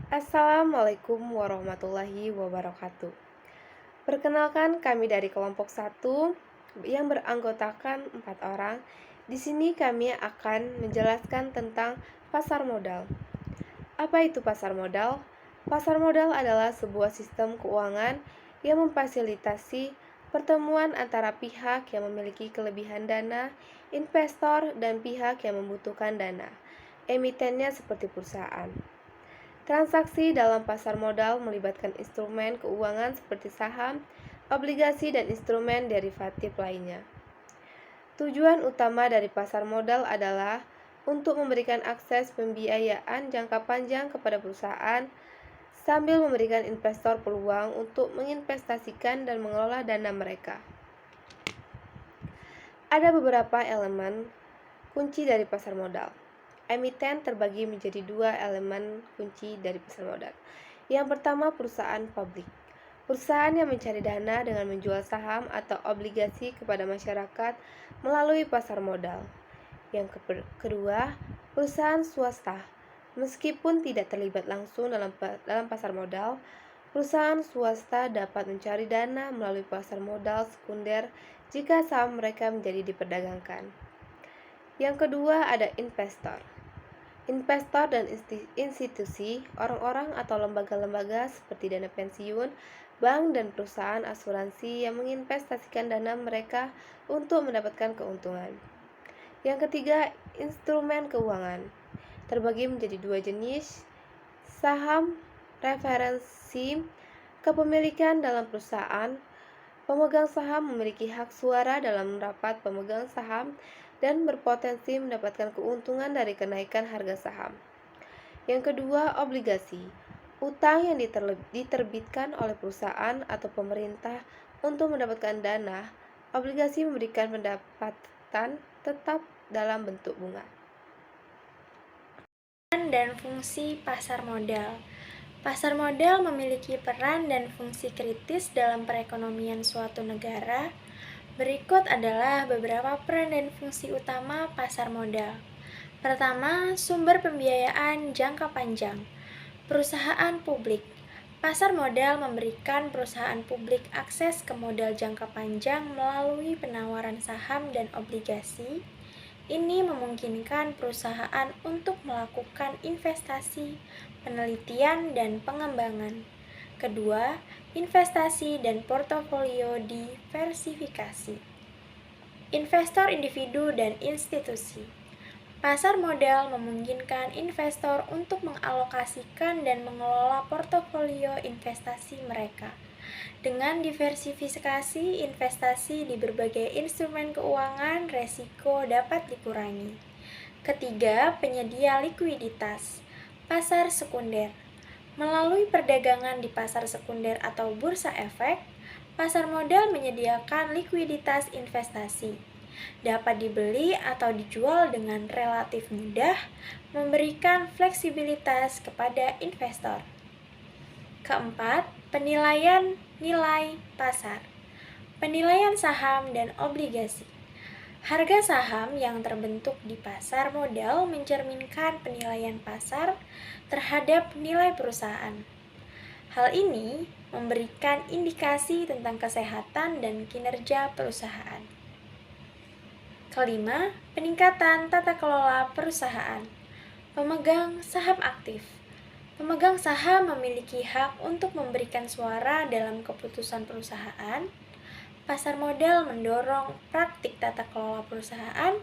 Assalamualaikum warahmatullahi wabarakatuh. Perkenalkan, kami dari kelompok satu yang beranggotakan 4 orang. Di sini kami akan menjelaskan tentang pasar modal. Apa itu pasar modal? Pasar modal adalah sebuah sistem keuangan yang memfasilitasi pertemuan antara pihak yang memiliki kelebihan dana, investor, dan pihak yang membutuhkan dana. Emitennya seperti perusahaan. Transaksi dalam pasar modal melibatkan instrumen keuangan seperti saham, obligasi, dan instrumen derivatif lainnya. Tujuan utama dari pasar modal adalah untuk memberikan akses pembiayaan jangka panjang kepada perusahaan sambil memberikan investor peluang untuk menginvestasikan dan mengelola dana mereka. Ada beberapa elemen kunci dari pasar modal. Emiten terbagi menjadi 2 elemen kunci dari pasar modal. Yang pertama, perusahaan publik. Perusahaan yang mencari dana dengan menjual saham atau obligasi kepada masyarakat melalui pasar modal. Yang kedua, perusahaan swasta. Meskipun tidak terlibat langsung dalam pasar modal, perusahaan swasta dapat mencari dana melalui pasar modal sekunder jika saham mereka menjadi diperdagangkan. Yang kedua, ada investor. Investor dan institusi, orang-orang atau lembaga-lembaga seperti dana pensiun, bank, dan perusahaan asuransi yang menginvestasikan dana mereka untuk mendapatkan keuntungan. Yang ketiga, instrumen keuangan. Terbagi menjadi 2 jenis, saham referensi, kepemilikan dalam perusahaan. Pemegang saham memiliki hak suara dalam rapat pemegang saham dan berpotensi mendapatkan keuntungan dari kenaikan harga saham. Yang kedua, obligasi. Utang yang diterbitkan oleh perusahaan atau pemerintah untuk mendapatkan dana. Obligasi memberikan pendapatan tetap dalam bentuk bunga. Dan fungsi pasar modal. Pasar modal memiliki peran dan fungsi kritis dalam perekonomian suatu negara. Berikut adalah beberapa peran dan fungsi utama pasar modal. Pertama, sumber pembiayaan jangka panjang. Perusahaan publik. Pasar modal memberikan perusahaan publik akses ke modal jangka panjang melalui penawaran saham dan obligasi. Ini memungkinkan perusahaan untuk melakukan investasi, penelitian, dan pengembangan. Kedua, investasi dan portofolio diversifikasi. Investor individu dan institusi. Pasar modal memungkinkan investor untuk mengalokasikan dan mengelola portofolio investasi mereka. Dengan diversifikasi investasi di berbagai instrumen keuangan, resiko dapat dikurangi. Ketiga, penyedia likuiditas. Pasar sekunder. Melalui perdagangan di pasar sekunder atau bursa efek, pasar modal menyediakan likuiditas investasi. Dapat dibeli atau dijual dengan relatif mudah, memberikan fleksibilitas kepada investor. Keempat, penilaian nilai pasar. Penilaian saham dan obligasi. Harga saham yang terbentuk di pasar modal mencerminkan penilaian pasar terhadap nilai perusahaan. Hal ini memberikan indikasi tentang kesehatan dan kinerja perusahaan. Kelima, peningkatan tata kelola perusahaan. Pemegang saham aktif. Pemegang saham memiliki hak untuk memberikan suara dalam keputusan perusahaan. Pasar modal mendorong praktik tata kelola perusahaan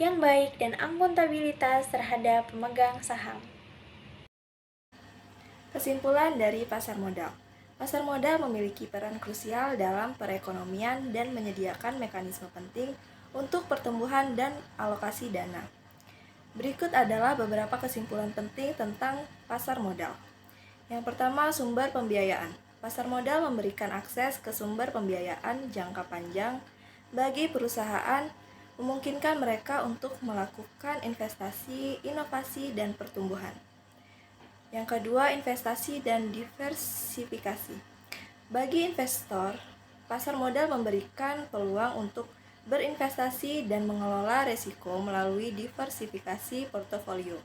yang baik dan akuntabilitas terhadap pemegang saham. Kesimpulan dari pasar modal. Pasar modal memiliki peran krusial dalam perekonomian dan menyediakan mekanisme penting untuk pertumbuhan dan alokasi dana. Berikut adalah beberapa kesimpulan penting tentang pasar modal. Yang pertama, sumber pembiayaan. Pasar modal memberikan akses ke sumber pembiayaan jangka panjang bagi perusahaan, memungkinkan mereka untuk melakukan investasi, inovasi, dan pertumbuhan. Yang kedua, investasi dan diversifikasi. Bagi investor, pasar modal memberikan peluang untuk berinvestasi dan mengelola risiko melalui diversifikasi portofolio.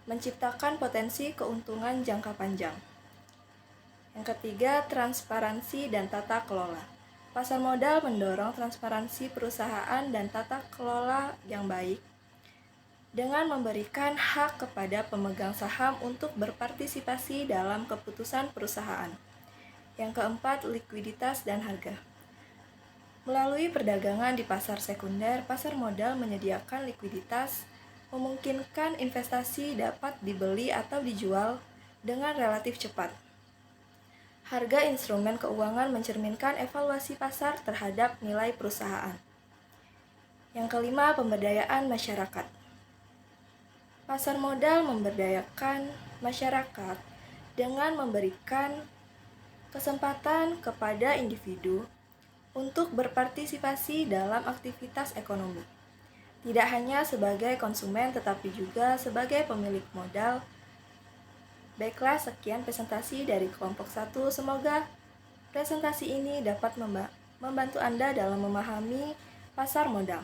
menciptakan potensi keuntungan jangka panjang. Yang ketiga, transparansi dan tata kelola. Pasar modal mendorong transparansi perusahaan dan tata kelola yang baik dengan memberikan hak kepada pemegang saham untuk berpartisipasi dalam keputusan perusahaan. Yang keempat, likuiditas dan harga. Melalui perdagangan di pasar sekunder, pasar modal menyediakan likuiditas, memungkinkan investasi dapat dibeli atau dijual dengan relatif cepat. Harga instrumen keuangan mencerminkan evaluasi pasar terhadap nilai perusahaan. Yang kelima, pemberdayaan masyarakat. Pasar modal memberdayakan masyarakat dengan memberikan kesempatan kepada individu untuk berpartisipasi dalam aktivitas ekonomi, tidak hanya sebagai konsumen tetapi juga sebagai pemilik modal. Baiklah, sekian presentasi dari kelompok 1. Semoga presentasi ini dapat membantu Anda dalam memahami pasar modal.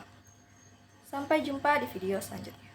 Sampai jumpa di video selanjutnya.